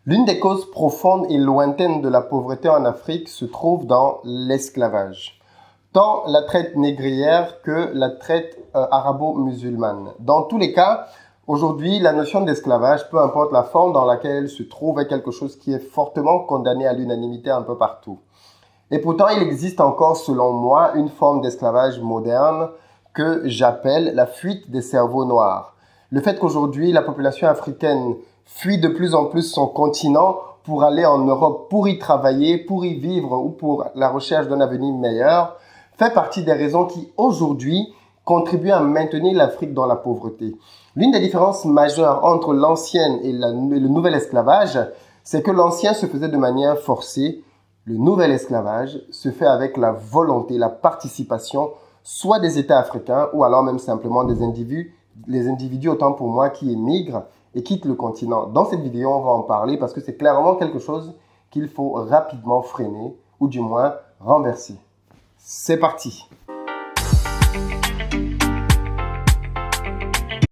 L'une des causes profondes et lointaines de la pauvreté en Afrique se trouve dans l'esclavage. Tant la traite négrière que la traite arabo-musulmane. Dans tous les cas, aujourd'hui, la notion d'esclavage, peu importe la forme dans laquelle elle se trouve, est quelque chose qui est fortement condamné à l'unanimité un peu partout. Et pourtant, il existe encore, selon moi, une forme d'esclavage moderne que j'appelle la fuite des cerveaux noirs. Le fait qu'aujourd'hui, la population africaine fuit de plus en plus son continent pour aller en Europe, pour y travailler, pour y vivre ou pour la recherche d'un avenir meilleur, fait partie des raisons qui, aujourd'hui, contribuent à maintenir l'Afrique dans la pauvreté. L'une des différences majeures entre l'ancienne et le nouvel esclavage, c'est que l'ancien se faisait de manière forcée. Le nouvel esclavage se fait avec la volonté, la participation, soit des États africains ou alors même simplement des individus, les individus autant pour moi qui émigrent et quittent le continent. Dans cette vidéo, on va en parler parce que c'est clairement quelque chose qu'il faut rapidement freiner ou du moins renverser. C'est parti!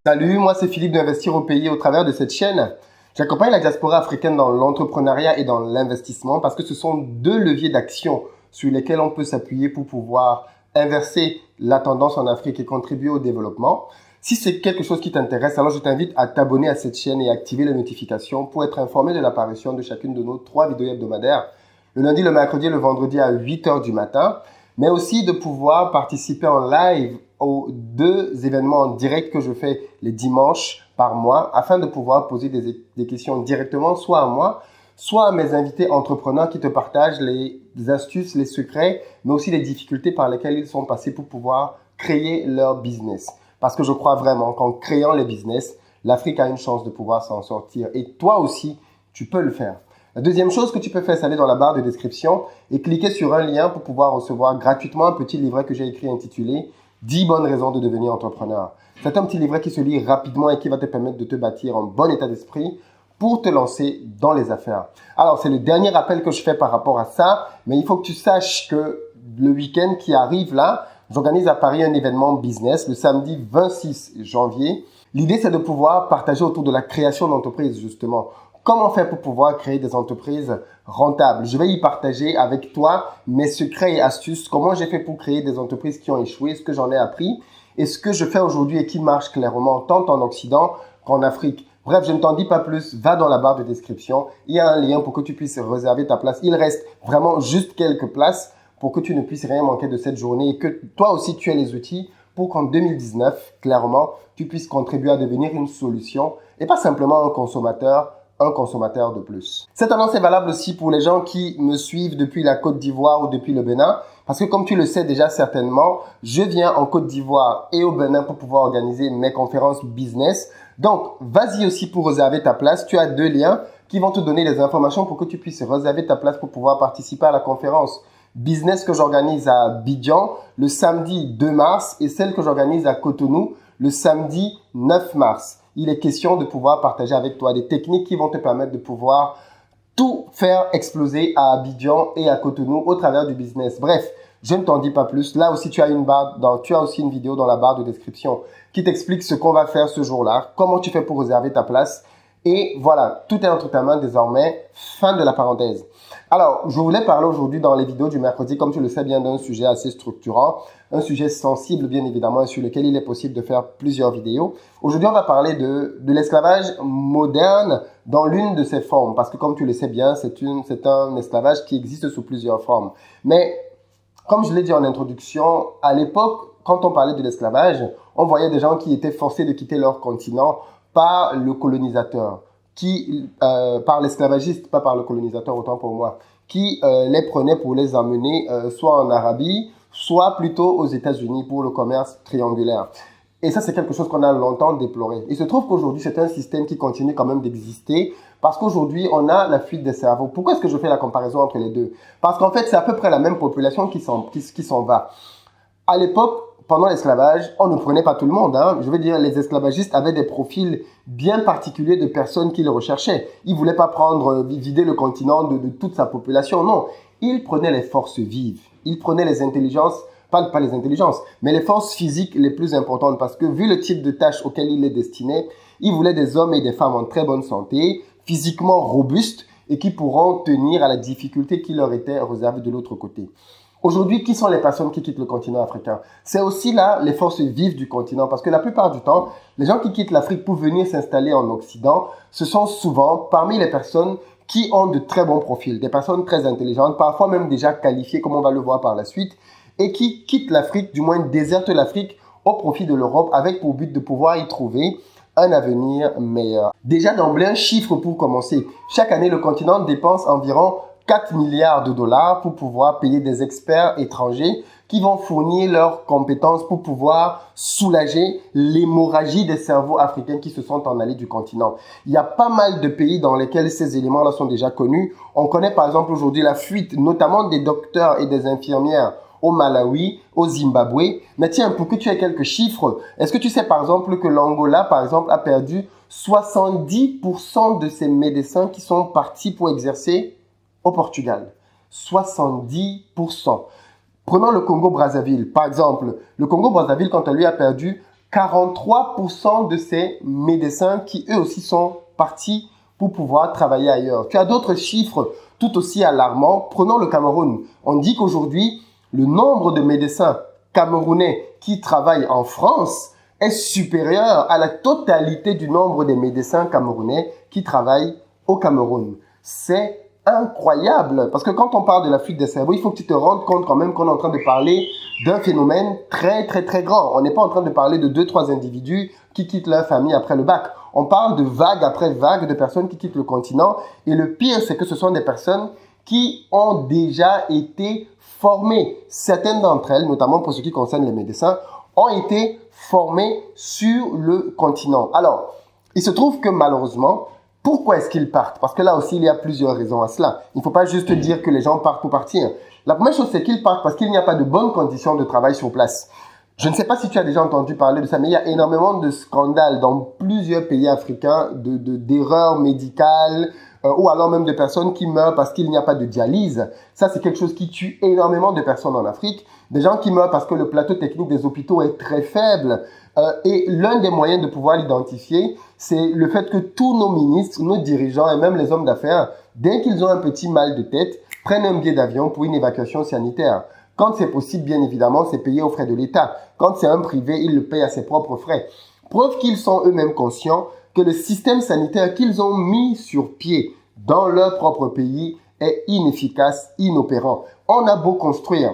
Salut, moi c'est Philippe d'Investir au pays. Au travers de cette chaîne, j'accompagne la diaspora africaine dans l'entrepreneuriat et dans l'investissement parce que ce sont deux leviers d'action sur lesquels on peut s'appuyer pour pouvoir inverser la tendance en Afrique et contribuer au développement. Si c'est quelque chose qui t'intéresse, alors je t'invite à t'abonner à cette chaîne et à activer les notifications pour être informé de l'apparition de chacune de nos 3 vidéos hebdomadaires, le lundi, le mercredi et le vendredi à 8 h du matin, mais aussi de pouvoir participer en live aux 2 événements en direct que je fais les dimanches par mois afin de pouvoir poser des questions directement soit à moi, soit à mes invités entrepreneurs qui te partagent les astuces, les secrets, mais aussi les difficultés par lesquelles ils sont passés pour pouvoir créer leur business. Parce que je crois vraiment qu'en créant les business, l'Afrique a une chance de pouvoir s'en sortir. Et toi aussi, tu peux le faire. La deuxième chose que tu peux faire, c'est aller dans la barre de description et cliquer sur un lien pour pouvoir recevoir gratuitement un petit livret que j'ai écrit intitulé « 10 bonnes raisons de devenir entrepreneur ». C'est un petit livret qui se lit rapidement et qui va te permettre de te bâtir un bon état d'esprit pour te lancer dans les affaires. Alors, c'est le dernier rappel que je fais par rapport à ça, mais il faut que tu saches que le week-end qui arrive là, j'organise à Paris un événement business le samedi 26 janvier. L'idée, c'est de pouvoir partager autour de la création d'entreprises, justement. Comment faire pour pouvoir créer des entreprises rentables? Je vais y partager avec toi mes secrets et astuces, comment j'ai fait pour créer des entreprises qui ont échoué, ce que j'en ai appris et ce que je fais aujourd'hui et qui marche clairement tant en Occident qu'en Afrique. Bref, je ne t'en dis pas plus, va dans la barre de description. Il y a un lien pour que tu puisses réserver ta place. Il reste vraiment juste quelques places pour que tu ne puisses rien manquer de cette journée et que toi aussi tu aies les outils pour qu'en 2019, clairement, tu puisses contribuer à devenir une solution et pas simplement un consommateur de plus. Cette annonce est valable aussi pour les gens qui me suivent depuis la Côte d'Ivoire ou depuis le Bénin parce que comme tu le sais déjà certainement, je viens en Côte d'Ivoire et au Bénin pour pouvoir organiser mes conférences business. Donc, vas-y aussi pour réserver ta place. Tu as 2 liens qui vont te donner les informations pour que tu puisses réserver ta place pour pouvoir participer à la conférence business que j'organise à Abidjan le samedi 2 mars et celle que j'organise à Cotonou le samedi 9 mars. Il est question de pouvoir partager avec toi des techniques qui vont te permettre de pouvoir tout faire exploser à Abidjan et à Cotonou au travers du business. Bref, je ne t'en dis pas plus. Là aussi, tu as aussi une vidéo dans la barre de description qui t'explique ce qu'on va faire ce jour-là, comment tu fais pour réserver ta place. Et voilà, tout est entre ta main désormais. Fin de la parenthèse. Alors, je voulais parler aujourd'hui dans les vidéos du mercredi, comme tu le sais bien, d'un sujet assez structurant, un sujet sensible bien évidemment, sur lequel il est possible de faire plusieurs vidéos. Aujourd'hui, on va parler de l'esclavage moderne dans l'une de ses formes, parce que comme tu le sais bien, c'est un esclavage qui existe sous plusieurs formes. Mais comme je l'ai dit en introduction, à l'époque, quand on parlait de l'esclavage, on voyait des gens qui étaient forcés de quitter leur continent par le colonisateur, par l'esclavagiste, pas par le colonisateur, autant pour moi, qui les prenait pour les emmener soit en Arabie, soit plutôt aux États-Unis pour le commerce triangulaire. Et ça, c'est quelque chose qu'on a longtemps déploré. Il se trouve qu'aujourd'hui, c'est un système qui continue quand même d'exister parce qu'aujourd'hui, on a la fuite des cerveaux. Pourquoi est-ce que je fais la comparaison entre les deux? Parce qu'en fait, c'est à peu près la même population qui s'en va. À l'époque, pendant l'esclavage, on ne prenait pas tout le monde. Je veux dire, les esclavagistes avaient des profils bien particuliers de personnes qu'ils recherchaient. Ils ne voulaient pas vider le continent de toute sa population. Non, ils prenaient les forces vives. Ils prenaient les intelligences, pas les intelligences, mais les forces physiques les plus importantes. Parce que vu le type de tâches auxquelles il est destiné, ils voulaient des hommes et des femmes en très bonne santé, physiquement robustes et qui pourront tenir à la difficulté qui leur était réservée de l'autre côté. Aujourd'hui, qui sont les personnes qui quittent le continent africain? C'est aussi là les forces vives du continent, parce que la plupart du temps, les gens qui quittent l'Afrique pour venir s'installer en Occident, ce sont souvent parmi les personnes qui ont de très bons profils, des personnes très intelligentes, parfois même déjà qualifiées, comme on va le voir par la suite, et qui quittent l'Afrique, du moins désertent l'Afrique au profit de l'Europe, avec pour but de pouvoir y trouver un avenir meilleur. Déjà d'emblée, un chiffre pour commencer. Chaque année, le continent dépense environ 4 milliards de dollars pour pouvoir payer des experts étrangers qui vont fournir leurs compétences pour pouvoir soulager l'hémorragie des cerveaux africains qui se sont en allés du continent. Il y a pas mal de pays dans lesquels ces éléments-là sont déjà connus. On connaît par exemple aujourd'hui la fuite, notamment des docteurs et des infirmières au Malawi, au Zimbabwe. Mais tiens, pour que tu aies quelques chiffres, est-ce que tu sais par exemple que l'Angola, par exemple, a perdu 70% de ses médecins qui sont partis pour exercer au Portugal? 70%. Prenons le Congo-Brazzaville. Par exemple, le Congo-Brazzaville, quant à lui, a perdu 43% de ses médecins qui, eux aussi, sont partis pour pouvoir travailler ailleurs. Tu as d'autres chiffres tout aussi alarmants. Prenons le Cameroun. On dit qu'aujourd'hui, le nombre de médecins camerounais qui travaillent en France est supérieur à la totalité du nombre des médecins camerounais qui travaillent au Cameroun. C'est incroyable, parce que quand on parle de la fuite des cerveaux, il faut que tu te rendes compte quand même qu'on est en train de parler d'un phénomène très très très grand. On n'est pas en train de parler de 2-3 individus qui quittent leur famille après le bac. On parle de vague après vague de personnes qui quittent le continent, et le pire, c'est que ce sont des personnes qui ont déjà été formées. Certaines d'entre elles, notamment pour ce qui concerne les médecins, ont été formées sur le continent. Alors, il se trouve que malheureusement, pourquoi est-ce qu'ils partent? Parce que là aussi, il y a plusieurs raisons à cela. Il ne faut pas juste dire que les gens partent pour partir. La première chose, c'est qu'ils partent parce qu'il n'y a pas de bonnes conditions de travail sur place. Je ne sais pas si tu as déjà entendu parler de ça, mais il y a énormément de scandales dans plusieurs pays africains, d'erreurs médicales, ou alors même de personnes qui meurent parce qu'il n'y a pas de dialyse. Ça, c'est quelque chose qui tue énormément de personnes en Afrique. Des gens qui meurent parce que le plateau technique des hôpitaux est très faible. Et l'un des moyens de pouvoir l'identifier, c'est le fait que tous nos ministres, nos dirigeants et même les hommes d'affaires, dès qu'ils ont un petit mal de tête, prennent un billet d'avion pour une évacuation sanitaire. Quand c'est possible, bien évidemment, c'est payé aux frais de l'État. Quand c'est un privé, il le paye à ses propres frais. Preuve qu'ils sont eux-mêmes conscients que le système sanitaire qu'ils ont mis sur pied dans leur propre pays est inefficace, inopérant. On a beau construire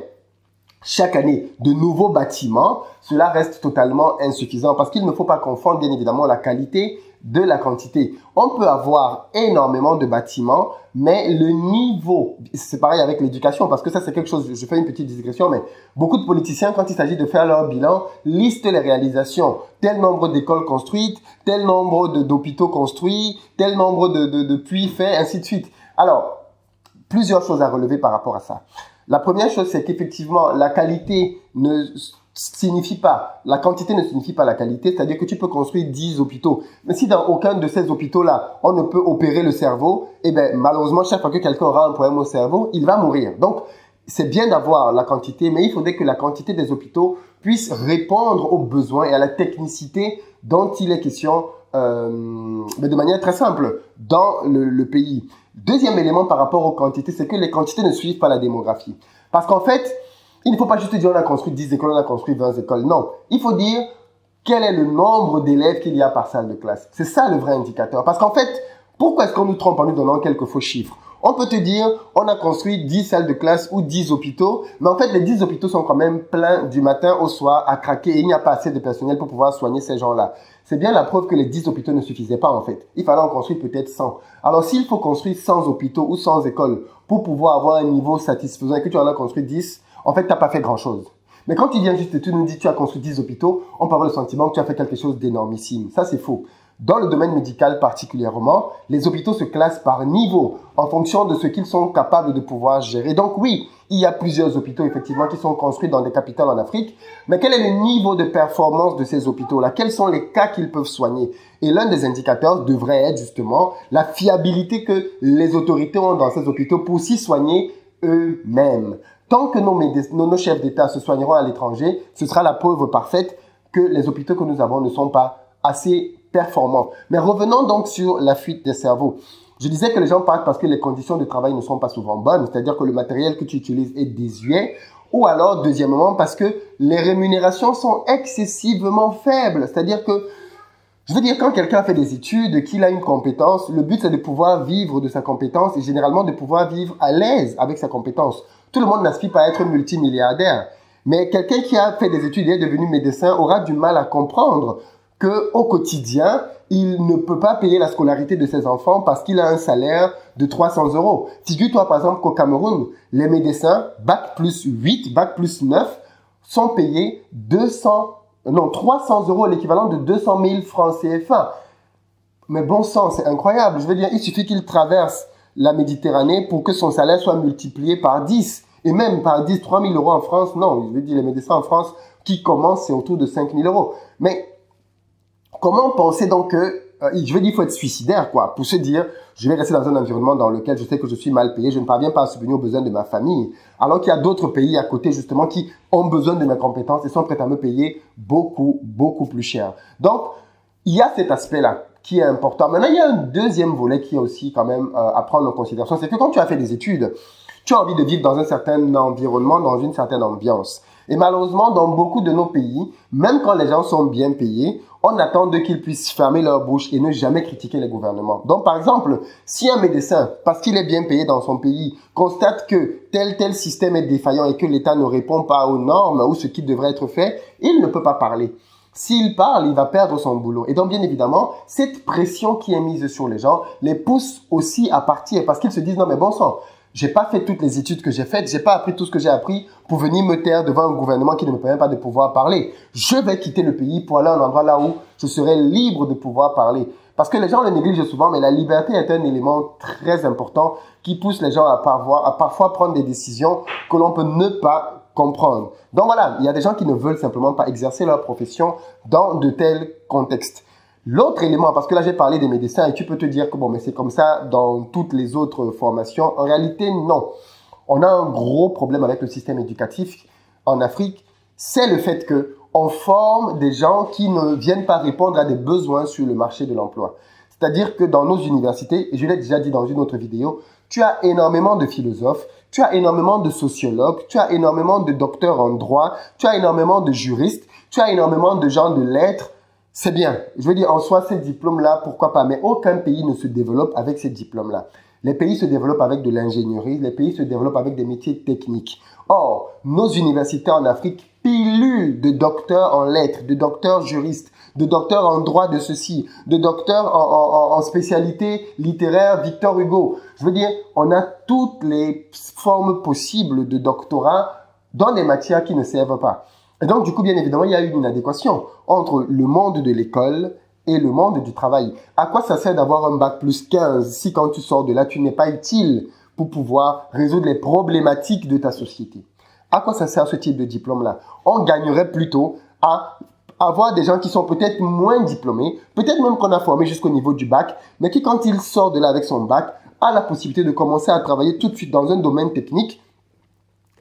chaque année de nouveaux bâtiments, cela reste totalement insuffisant parce qu'il ne faut pas confondre bien évidemment la qualité de la quantité. On peut avoir énormément de bâtiments, mais le niveau, c'est pareil avec l'éducation parce que ça c'est quelque chose, je fais une petite digression, mais beaucoup de politiciens quand il s'agit de faire leur bilan, listent les réalisations. Tel nombre d'écoles construites, tel nombre d'hôpitaux construits, tel nombre de puits faits, ainsi de suite. Alors, plusieurs choses à relever par rapport à ça. La première chose, c'est qu'effectivement, la qualité ne signifie pas, la quantité ne signifie pas la qualité, c'est-à-dire que tu peux construire 10 hôpitaux. Mais si dans aucun de ces hôpitaux-là, on ne peut opérer le cerveau, eh bien, malheureusement, chaque fois que quelqu'un aura un problème au cerveau, il va mourir. Donc, c'est bien d'avoir la quantité, mais il faudrait que la quantité des hôpitaux puisse répondre aux besoins et à la technicité dont il est question, mais de manière très simple, dans le pays. Deuxième élément par rapport aux quantités, c'est que les quantités ne suivent pas la démographie. Parce qu'en fait, il ne faut pas juste dire on a construit 10 écoles, on a construit 20 écoles. Non, il faut dire quel est le nombre d'élèves qu'il y a par salle de classe. C'est ça le vrai indicateur. Parce qu'en fait, pourquoi est-ce qu'on nous trompe en nous donnant quelques faux chiffres? On peut te dire, on a construit 10 salles de classe ou 10 hôpitaux, mais en fait, les 10 hôpitaux sont quand même pleins du matin au soir à craquer et il n'y a pas assez de personnel pour pouvoir soigner ces gens-là. C'est bien la preuve que les 10 hôpitaux ne suffisaient pas en fait. Il fallait en construire peut-être 100. Alors s'il faut construire 100 hôpitaux ou 100 écoles pour pouvoir avoir un niveau satisfaisant et que tu en as construit 10, en fait, tu n'as pas fait grand-chose. Mais quand tu viens juste et tu nous dis que tu as construit 10 hôpitaux, on peut avoir le sentiment que tu as fait quelque chose d'énormissime. Ça, c'est faux. Dans le domaine médical particulièrement, les hôpitaux se classent par niveau en fonction de ce qu'ils sont capables de pouvoir gérer. Donc oui, il y a plusieurs hôpitaux effectivement qui sont construits dans des capitales en Afrique, mais quel est le niveau de performance de ces hôpitaux-là? Quels sont les cas qu'ils peuvent soigner? Et l'un des indicateurs devrait être justement la fiabilité que les autorités ont dans ces hôpitaux pour s'y soigner eux-mêmes. Tant que nos chefs d'État se soigneront à l'étranger, ce sera la preuve parfaite que les hôpitaux que nous avons ne sont pas assez performant. Mais revenons donc sur la fuite des cerveaux. Je disais que les gens partent parce que les conditions de travail ne sont pas souvent bonnes, c'est-à-dire que le matériel que tu utilises est désuet, ou alors, deuxièmement, parce que les rémunérations sont excessivement faibles. C'est-à-dire que, je veux dire, quand quelqu'un fait des études, qu'il a une compétence, le but c'est de pouvoir vivre de sa compétence et généralement de pouvoir vivre à l'aise avec sa compétence. Tout le monde n'aspire pas à être multimilliardaire. Mais quelqu'un qui a fait des études et est devenu médecin aura du mal à comprendre qu'au quotidien, il ne peut pas payer la scolarité de ses enfants parce qu'il a un salaire de 300 euros. Figure-toi par exemple qu'au Cameroun, les médecins, bac plus 8, bac plus 9, sont payés 300 euros, l'équivalent de 200 000 francs CFA. Mais bon sang, c'est incroyable. Je veux dire, il suffit qu'il traverse la Méditerranée pour que son salaire soit multiplié par 10. Et même par 10, 3 000 euros en France, non. Je veux dire, les médecins en France qui commencent, c'est autour de 5 000 euros. Mais comment penser donc que, je veux dire, il faut être suicidaire, quoi, pour se dire, je vais rester dans un environnement dans lequel je sais que je suis mal payé, je ne parviens pas à subvenir aux besoins de ma famille, alors qu'il y a d'autres pays à côté, justement, qui ont besoin de mes compétences et sont prêts à me payer beaucoup, beaucoup plus cher. Donc, il y a cet aspect-là qui est important. Maintenant, il y a un deuxième volet qui est aussi quand même à prendre en considération, c'est que quand tu as fait des études, tu as envie de vivre dans un certain environnement, dans une certaine ambiance. Et malheureusement, dans beaucoup de nos pays, même quand les gens sont bien payés, on attend d'eux qu'ils puissent fermer leur bouche et ne jamais critiquer les gouvernements. Donc, par exemple, si un médecin, parce qu'il est bien payé dans son pays, constate que tel système est défaillant et que l'État ne répond pas aux normes ou ce qui devrait être fait, il ne peut pas parler. S'il parle, il va perdre son boulot. Et donc, bien évidemment, cette pression qui est mise sur les gens les pousse aussi à partir parce qu'ils se disent, non mais bon sang, j'ai pas fait toutes les études que j'ai faites, j'ai pas appris tout ce que j'ai appris pour venir me taire devant un gouvernement qui ne me permet pas de pouvoir parler. Je vais quitter le pays pour aller à un endroit là où je serai libre de pouvoir parler. Parce que les gens le négligent souvent, mais la liberté est un élément très important qui pousse les gens à parfois prendre des décisions que l'on peut ne pas comprendre. Donc voilà, il y a des gens qui ne veulent simplement pas exercer leur profession dans de tels contextes. L'autre élément, parce que là j'ai parlé des médecins et tu peux te dire que bon, mais c'est comme ça dans toutes les autres formations. En réalité, non. On a un gros problème avec le système éducatif en Afrique. C'est le fait que on forme des gens qui ne viennent pas répondre à des besoins sur le marché de l'emploi. C'est-à-dire que dans nos universités, et je l'ai déjà dit dans une autre vidéo, tu as énormément de philosophes, tu as énormément de sociologues, tu as énormément de docteurs en droit, tu as énormément de juristes, tu as énormément de gens de lettres. C'est bien. Je veux dire, en soi, ces diplômes-là, pourquoi pas. Mais aucun pays ne se développe avec ces diplômes-là. Les pays se développent avec de l'ingénierie, les pays se développent avec des métiers techniques. Or, nos universités en Afrique pilulent de docteurs en lettres, de docteurs juristes, de docteurs en droit de ceci, de docteurs en spécialité littéraire Victor Hugo. Je veux dire, on a toutes les formes possibles de doctorat dans des matières qui ne servent pas. Et donc, du coup, bien évidemment, il y a une inadéquation entre le monde de l'école et le monde du travail. À quoi ça sert d'avoir un bac plus 15 si quand tu sors de là, tu n'es pas utile pour pouvoir résoudre les problématiques de ta société? À quoi ça sert ce type de diplôme-là? On gagnerait plutôt à avoir des gens qui sont peut-être moins diplômés, peut-être même qu'on a formé jusqu'au niveau du bac, mais qui, quand il sort de là avec son bac, a la possibilité de commencer à travailler tout de suite dans un domaine technique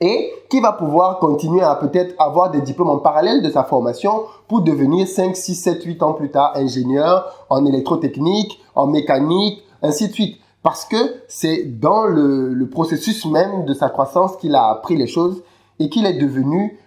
et qui va pouvoir continuer à peut-être avoir des diplômes en parallèle de sa formation pour devenir 5, 6, 7, 8 ans plus tard ingénieur en électrotechnique, en mécanique, ainsi de suite. Parce que c'est dans le processus même de sa croissance qu'il a appris les choses et qu'il est devenu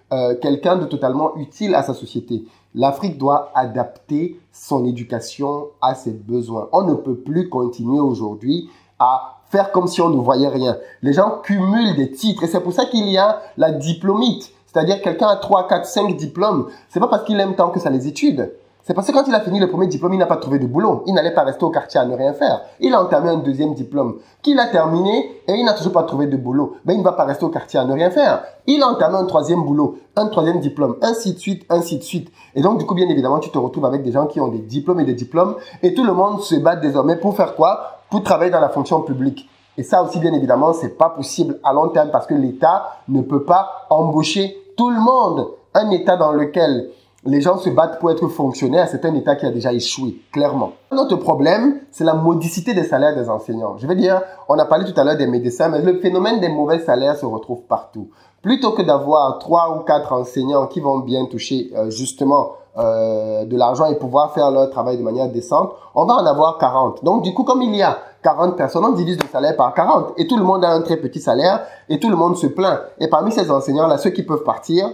quelqu'un de totalement utile à sa société. L'Afrique doit adapter son éducation à ses besoins. On ne peut plus continuer aujourd'hui à faire comme si on ne voyait rien. Les gens cumulent des titres et c'est pour ça qu'il y a la diplômite. C'est-à-dire quelqu'un a 3, 4, 5 diplômes. C'est pas parce qu'il aime tant que ça les études. C'est parce que quand il a fini le premier diplôme, il n'a pas trouvé de boulot. Il n'allait pas rester au quartier à ne rien faire. Il a entamé un deuxième diplôme qu'il a terminé et il n'a toujours pas trouvé de boulot. Mais il ne va pas rester au quartier à ne rien faire. Il a entamé un troisième boulot, un troisième diplôme, ainsi de suite, ainsi de suite. Et donc, du coup, bien évidemment, tu te retrouves avec des gens qui ont des diplômes et des diplômes et tout le monde se bat désormais pour faire quoi? Pour travailler dans la fonction publique. Et ça aussi, bien évidemment, c'est pas possible à long terme parce que l'État ne peut pas embaucher tout le monde. Un État dans lequel les gens se battent pour être fonctionnaires, c'est un État qui a déjà échoué, clairement. Notre problème, c'est la modicité des salaires des enseignants. Je veux dire, on a parlé tout à l'heure des médecins, mais le phénomène des mauvais salaires se retrouve partout. Plutôt que d'avoir 3 ou 4 enseignants qui vont bien toucher justement de l'argent et pouvoir faire leur travail de manière décente, on va en avoir 40. Donc, du coup, comme il y a 40 personnes, on divise le salaire par 40 et tout le monde a un très petit salaire et tout le monde se plaint. Et parmi ces enseignants-là, ceux qui peuvent partir,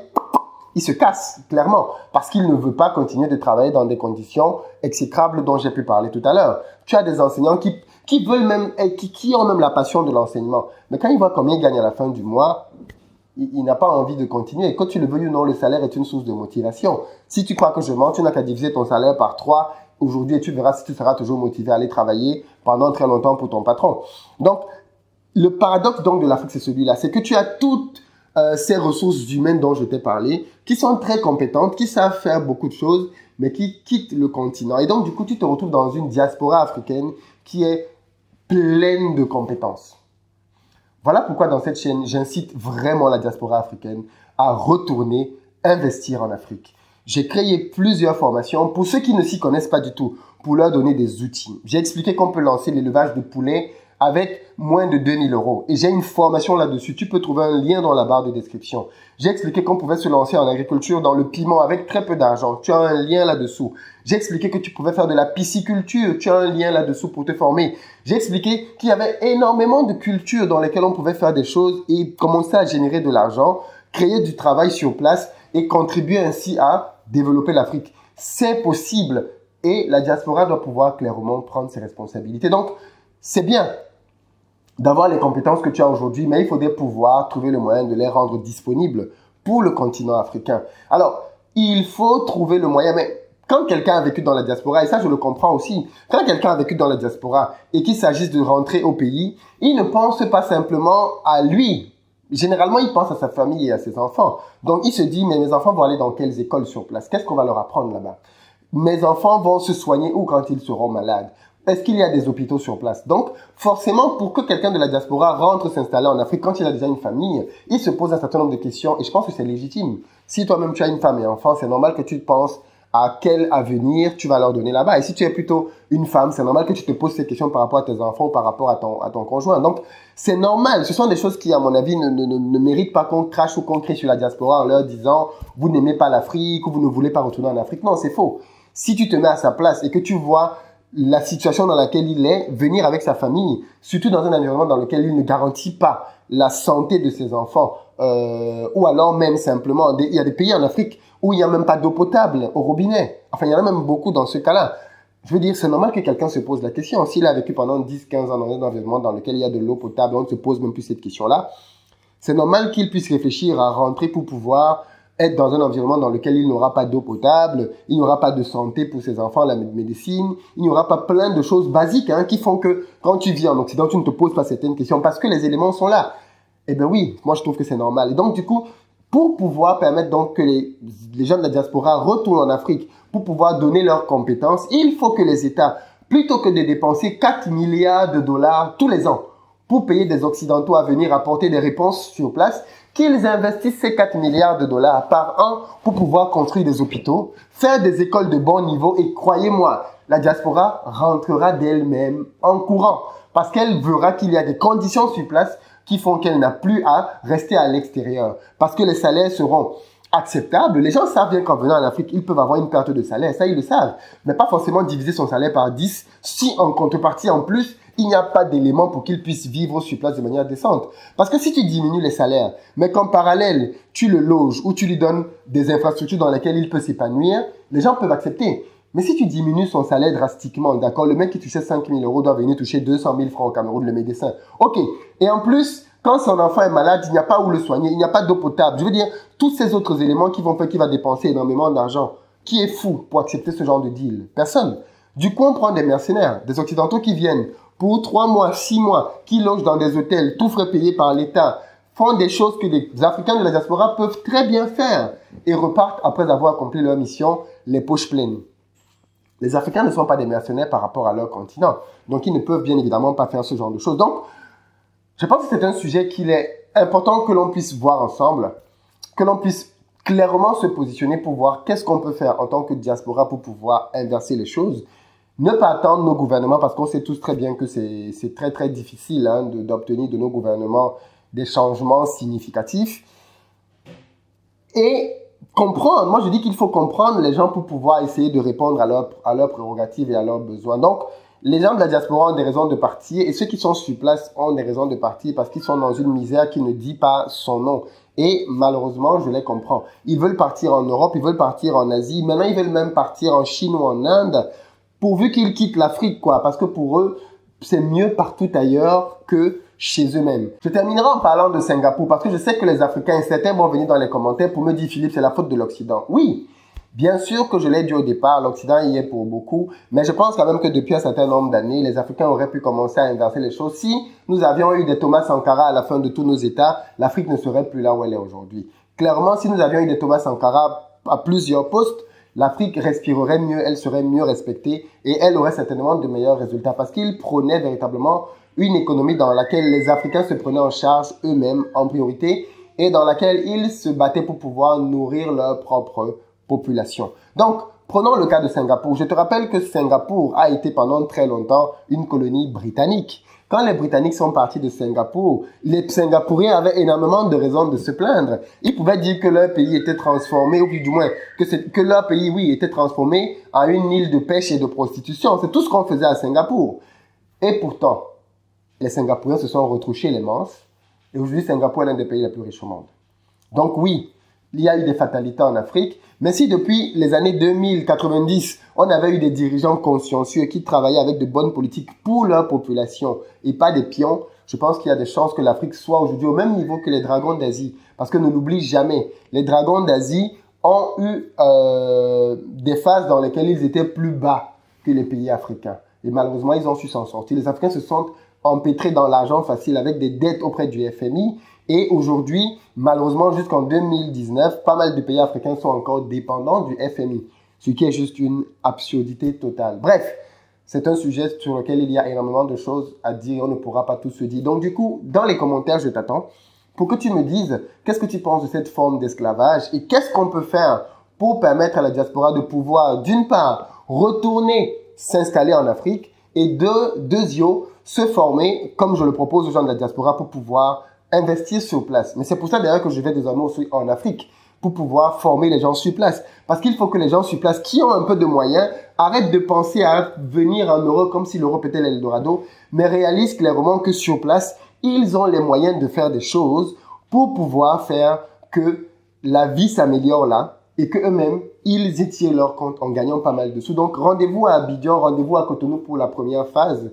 ils se cassent, clairement, parce qu'ils ne veulent pas continuer de travailler dans des conditions exécrables dont j'ai pu parler tout à l'heure. Tu as des enseignants qui veulent même, qui ont même la passion de l'enseignement. Mais quand ils voient combien ils gagnent à la fin du mois, il n'a pas envie de continuer. Et quand tu le veux ou non, le salaire est une source de motivation. Si tu crois que je mens, tu n'as qu'à diviser ton salaire par 3 aujourd'hui et tu verras si tu seras toujours motivé à aller travailler pendant très longtemps pour ton patron. Donc, le paradoxe donc de l'Afrique, c'est celui-là. C'est que tu as toutes ces ressources humaines dont je t'ai parlé, qui sont très compétentes, qui savent faire beaucoup de choses, mais qui quittent le continent. Et donc, du coup, tu te retrouves dans une diaspora africaine qui est pleine de compétences. Voilà pourquoi dans cette chaîne, j'incite vraiment la diaspora africaine à retourner investir en Afrique. J'ai créé plusieurs formations pour ceux qui ne s'y connaissent pas du tout, pour leur donner des outils. J'ai expliqué qu'on peut lancer l'élevage de poulets avec moins de 2000 euros. Et j'ai une formation là-dessus. Tu peux trouver un lien dans la barre de description. J'ai expliqué qu'on pouvait se lancer en agriculture dans le piment avec très peu d'argent. Tu as un lien là-dessous. J'ai expliqué que tu pouvais faire de la pisciculture. Tu as un lien là-dessous pour te former. J'ai expliqué qu'il y avait énormément de cultures dans lesquelles on pouvait faire des choses et commencer à générer de l'argent, créer du travail sur place et contribuer ainsi à développer l'Afrique. C'est possible et la diaspora doit pouvoir clairement prendre ses responsabilités. Donc, c'est bien d'avoir les compétences que tu as aujourd'hui, mais il faudrait pouvoir trouver le moyen de les rendre disponibles pour le continent africain. Alors, il faut trouver le moyen, mais quand quelqu'un a vécu dans la diaspora, et ça je le comprends aussi, quand quelqu'un a vécu dans la diaspora et qu'il s'agisse de rentrer au pays, il ne pense pas simplement à lui. Généralement, il pense à sa famille et à ses enfants. Donc, il se dit, mais mes enfants vont aller dans quelles écoles sur place? Qu'est-ce qu'on va leur apprendre là-bas? Mes enfants vont se soigner où quand ils seront malades? Est-ce qu'il y a des hôpitaux sur place? Donc, forcément, pour que quelqu'un de la diaspora rentre s'installer en Afrique, quand il a déjà une famille, il se pose un certain nombre de questions et je pense que c'est légitime. Si toi-même tu as une femme et un enfant, c'est normal que tu penses à quel avenir tu vas leur donner là-bas. Et si tu es plutôt une femme, c'est normal que tu te poses ces questions par rapport à tes enfants ou par rapport à ton conjoint. Donc, c'est normal. Ce sont des choses qui, à mon avis, ne méritent pas qu'on crache ou qu'on crie sur la diaspora en leur disant « vous n'aimez pas l'Afrique » ou « vous ne voulez pas retourner en Afrique ». Non, c'est faux. Si tu te mets à sa place et que tu vois la situation dans laquelle il est, venir avec sa famille, surtout dans un environnement dans lequel il ne garantit pas la santé de ses enfants, ou alors même simplement, il y a des pays en Afrique où il n'y a même pas d'eau potable au robinet. Enfin, il y en a même beaucoup dans ce cas-là. Je veux dire, c'est normal que quelqu'un se pose la question. S'il a vécu pendant 10, 15 ans dans un environnement dans lequel il y a de l'eau potable, on ne se pose même plus cette question-là. C'est normal qu'il puisse réfléchir à rentrer pour pouvoir être dans un environnement dans lequel il n'aura pas d'eau potable, il n'y aura pas de santé pour ses enfants, la médecine, il n'y aura pas plein de choses basiques qui font que quand tu vis en Occident, tu ne te poses pas certaines questions parce que les éléments sont là. Eh bien oui, moi je trouve que c'est normal. Et donc du coup, pour pouvoir permettre donc que les gens de la diaspora retournent en Afrique, pour pouvoir donner leurs compétences, il faut que les États, plutôt que de dépenser 4 milliards de dollars tous les ans pour payer des Occidentaux à venir apporter des réponses sur place, qu'ils investissent ces 4 milliards de dollars par an pour pouvoir construire des hôpitaux, faire des écoles de bon niveau et croyez-moi, la diaspora rentrera d'elle-même en courant parce qu'elle verra qu'il y a des conditions sur place qui font qu'elle n'a plus à rester à l'extérieur parce que les salaires seront acceptables. Les gens savent bien qu'en venant en Afrique, ils peuvent avoir une perte de salaire, ça ils le savent, mais pas forcément diviser son salaire par 10 si en contrepartie en plus, il n'y a pas d'éléments pour qu'ils puissent vivre sur place de manière décente. Parce que si tu diminues les salaires, mais qu'en parallèle, tu le loges ou tu lui donnes des infrastructures dans lesquelles il peut s'épanouir, les gens peuvent accepter. Mais si tu diminues son salaire drastiquement, d'accord, le mec qui touchait 5 000 euros doit venir toucher 200 000 francs au Cameroun, le médecin. Ok. Et en plus, quand son enfant est malade, il n'y a pas où le soigner, il n'y a pas d'eau potable. Je veux dire, tous ces autres éléments qui vont faire qu'il va dépenser énormément d'argent. Qui est fou pour accepter ce genre de deal? Personne. Du coup, on prend des mercenaires, des Occidentaux qui viennent pour 3 mois, 6 mois, qui logent dans des hôtels, tout frais payés par l'État, font des choses que les Africains de la diaspora peuvent très bien faire et repartent après avoir accompli leur mission, les poches pleines. Les Africains ne sont pas des mercenaires par rapport à leur continent. Donc, ils ne peuvent bien évidemment pas faire ce genre de choses. Donc, je pense que c'est un sujet qu'il est important que l'on puisse voir ensemble, que l'on puisse clairement se positionner pour voir qu'est-ce qu'on peut faire en tant que diaspora pour pouvoir inverser les choses. Ne pas attendre nos gouvernements parce qu'on sait tous très bien que c'est très très difficile d'obtenir de nos gouvernements des changements significatifs. Et comprendre. Moi, je dis qu'il faut comprendre les gens pour pouvoir essayer de répondre à leurs prérogatives et à leurs besoins. Donc, les gens de la diaspora ont des raisons de partir et ceux qui sont sur place ont des raisons de partir parce qu'ils sont dans une misère qui ne dit pas son nom. Et malheureusement, je les comprends. Ils veulent partir en Europe, ils veulent partir en Asie. Maintenant, ils veulent même partir en Chine ou en Inde pourvu qu'ils quittent l'Afrique, quoi. Parce que pour eux, c'est mieux partout ailleurs que chez eux-mêmes. Je terminerai en parlant de Singapour parce que je sais que les Africains, certains vont venir dans les commentaires pour me dire, Philippe, c'est la faute de l'Occident. Oui, bien sûr que je l'ai dit au départ, l'Occident y est pour beaucoup, mais je pense quand même que depuis un certain nombre d'années, les Africains auraient pu commencer à inverser les choses. Si nous avions eu des Thomas Sankara à la fin de tous nos États, l'Afrique ne serait plus là où elle est aujourd'hui. Clairement, si nous avions eu des Thomas Sankara à plusieurs postes, l'Afrique respirerait mieux, elle serait mieux respectée et elle aurait certainement de meilleurs résultats parce qu'ils prônaient véritablement une économie dans laquelle les Africains se prenaient en charge eux-mêmes en priorité et dans laquelle ils se battaient pour pouvoir nourrir leur propre population. Donc, prenons le cas de Singapour. Je te rappelle que Singapour a été pendant très longtemps une colonie britannique. Quand les Britanniques sont partis de Singapour, les Singapouriens avaient énormément de raisons de se plaindre. Ils pouvaient dire que leur pays était transformé, ou du moins que leur pays, oui, était transformé en une île de pêche et de prostitution. C'est tout ce qu'on faisait à Singapour. Et pourtant, les Singapouriens se sont retroussés les manches. Et aujourd'hui, Singapour est l'un des pays les plus riches au monde. Donc oui, il y a eu des fatalités en Afrique, mais si depuis les années 2090, on avait eu des dirigeants consciencieux qui travaillaient avec de bonnes politiques pour leur population et pas des pions, je pense qu'il y a des chances que l'Afrique soit aujourd'hui au même niveau que les dragons d'Asie. Parce que ne l'oublie jamais, les dragons d'Asie ont eu des phases dans lesquelles ils étaient plus bas que les pays africains. Et malheureusement, ils ont su s'en sortir. Les Africains se sont empêtrés dans l'argent facile avec des dettes auprès du FMI. Et aujourd'hui, malheureusement, jusqu'en 2019, pas mal de pays africains sont encore dépendants du FMI, ce qui est juste une absurdité totale. Bref, c'est un sujet sur lequel il y a énormément de choses à dire et on ne pourra pas tout se dire. Donc du coup, dans les commentaires, je t'attends pour que tu me dises qu'est-ce que tu penses de cette forme d'esclavage et qu'est-ce qu'on peut faire pour permettre à la diaspora de pouvoir, d'une part, retourner s'installer en Afrique et deuxièmement, se former, comme je le propose aux gens de la diaspora, pour pouvoir investir sur place. Mais c'est pour ça d'ailleurs que je vais désormais aussi en Afrique pour pouvoir former les gens sur place. Parce qu'il faut que les gens sur place qui ont un peu de moyens arrêtent de penser à venir en Europe comme si l'Europe était l'Eldorado, mais réalisent clairement que sur place, ils ont les moyens de faire des choses pour pouvoir faire que la vie s'améliore là et qu'eux-mêmes, ils y tirent leur compte en gagnant pas mal de sous. Donc rendez-vous à Abidjan, rendez-vous à Cotonou pour la première phase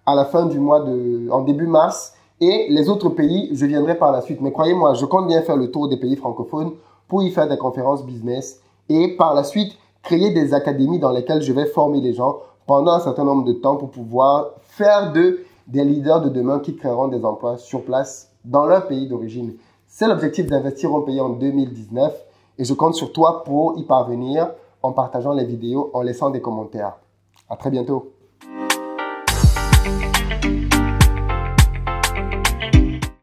à la fin du mois en début mars. Et les autres pays, je viendrai par la suite. Mais croyez-moi, je compte bien faire le tour des pays francophones pour y faire des conférences business et par la suite créer des académies dans lesquelles je vais former les gens pendant un certain nombre de temps pour pouvoir faire des leaders de demain qui créeront des emplois sur place dans leur pays d'origine. C'est l'objectif d'investir au pays en 2019 et je compte sur toi pour y parvenir en partageant les vidéos, en laissant des commentaires. À très bientôt.